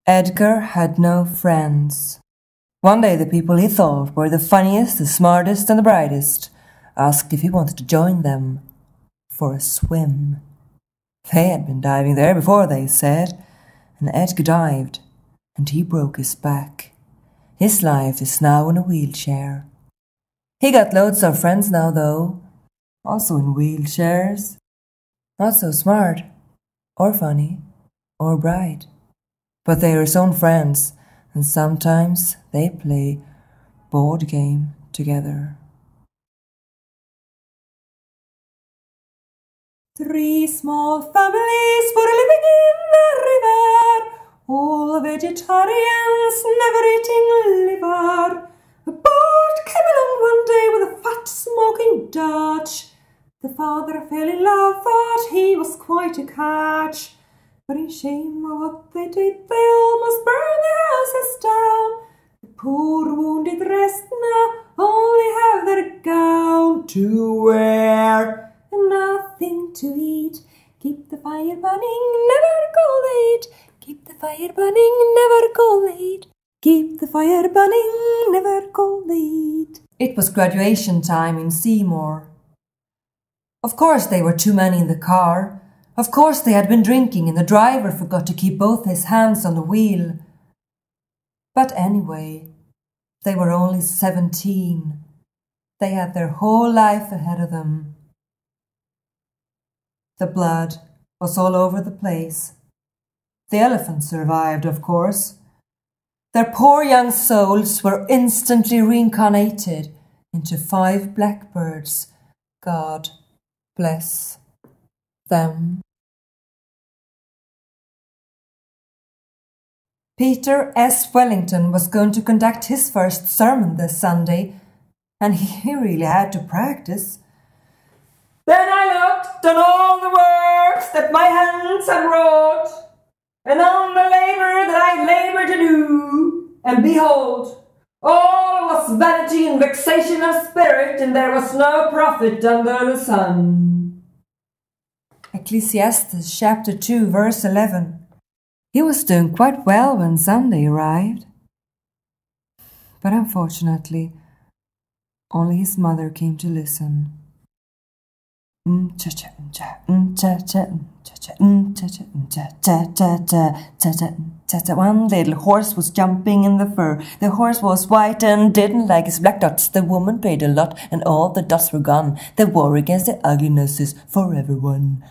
Edgar had no friends. One day the people he thought were the funniest, the smartest and the brightest asked if he wanted to join them for a swim. They had been diving there before, they said, and Edgar dived, and he broke his back. His life is now in a wheelchair. He got loads of friends now, though, also in wheelchairs. Not so smart, or funny, or bright, but they are his own friends, and sometimes they play board game together. 3 small families were living in the river, all vegetarians, never eating liver. A boat came along one day with a fat smoking Dutch. The father fell in love, thought he was quite a catch. But in shame of what they did, they almost burned their houses down. The poor wounded rest now only have their gown to wear and nothing to eat. Keep the fire burning, never go late. Keep the fire burning, never go late. Keep the fire burning, never go late. It was graduation time in Seymour. Of course they were too many in the car. Of course they had been drinking and the driver forgot to keep both his hands on the wheel. But anyway, they were only 17. They had their whole life ahead of them. The blood was all over the place. The elephant survived, of course. Their poor young souls were instantly reincarnated into 5 blackbirds. God bless them. Peter S. Wellington was going to conduct his first sermon this Sunday, and he really had to practice. Then I looked on all the works that my hands had wrought, and on the labour that I laboured to do, and behold, all was vanity and vexation of spirit, and there was no profit under the sun. Ecclesiastes chapter 2, verse 11. He was doing quite well when Sunday arrived. But unfortunately, only his mother came to listen. One little horse was jumping in the fur. The horse was white and didn't like his black dots. The woman paid a lot and all the dots were gone. The war against the ugliness is forever won.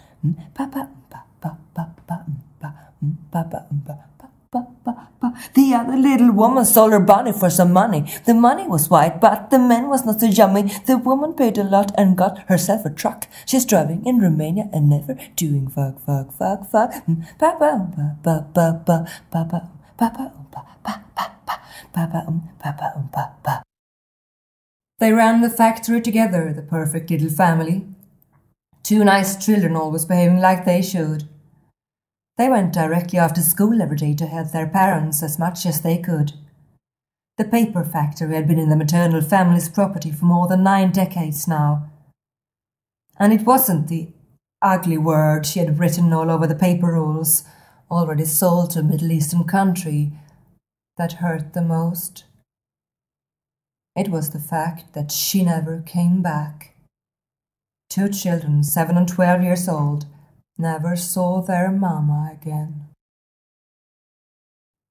The other little woman sold her bonnet for some money. The money was white, but the man was not so yummy. The woman paid a lot and got herself a truck. She's driving in Romania and never doing fuck. They ran the factory together, the perfect little family. 2 nice children always behaving like they should. They went directly after school every day to help their parents as much as they could. The paper factory had been in the maternal family's property for more than 9 decades now. And it wasn't the ugly word she had written all over the paper rolls, already sold to a Middle Eastern country, that hurt the most. It was the fact that she never came back. 2 children, 7 and 12 years old, never saw their mama again.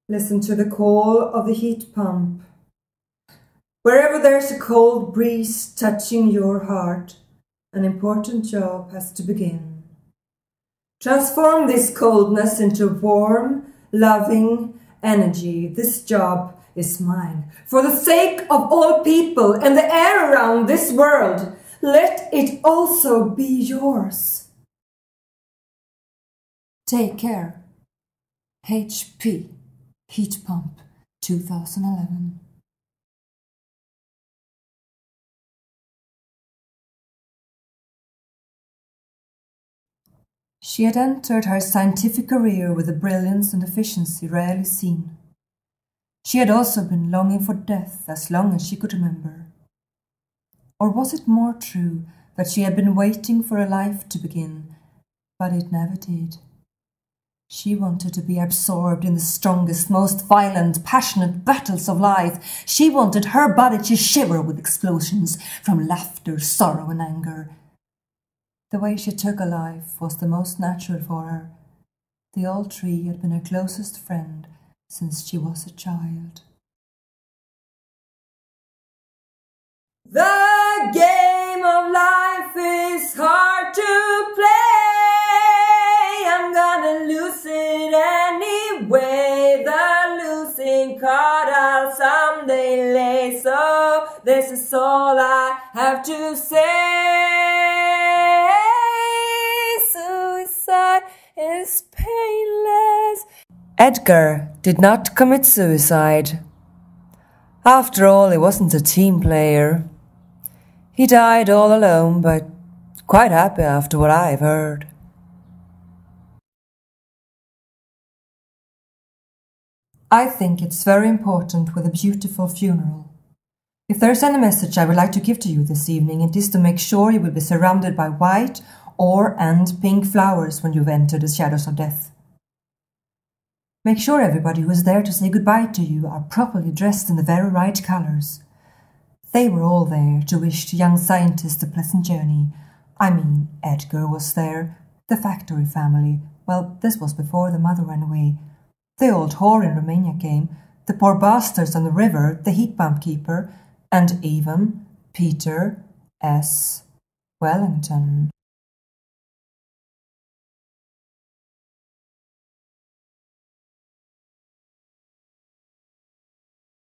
Listen to the call of the heat pump. Wherever there's a cold breeze touching your heart, an important job has to begin. Transform this coldness into warm, loving energy. This job is mine. For the sake of all people and the air around this world, let it also be yours. Take care. HP Heat Pump 2011. She had entered her scientific career with a brilliance and efficiency rarely seen. She had also been longing for death as long as she could remember. Or was it more true that she had been waiting for a life to begin, but it never did? She wanted to be absorbed in the strongest, most violent, passionate battles of life. She wanted her body to shiver with explosions from laughter, sorrow and anger. The way she took a life was the most natural for her. The old tree had been her closest friend since she was a child. The game of life is hard to play. I'm gonna lose it anyway. The losing card I'll someday lay. So this is all I have to say. Suicide is painless. Edgar did not commit suicide. After all, he wasn't a team player. He died all alone, but quite happy after what I've heard. I think it's very important with a beautiful funeral. If there's any message I would like to give to you this evening, it is to make sure you will be surrounded by white and pink flowers when you've entered the shadows of death. Make sure everybody who is there to say goodbye to you are properly dressed in the very right colors. They were all there to wish the young scientist a pleasant journey. I mean, Edgar was there, the factory family. Well, this was before the mother ran away. The old whore in Romania came, the poor bastards on the river, the heat pump keeper, and even Peter S. Wellington.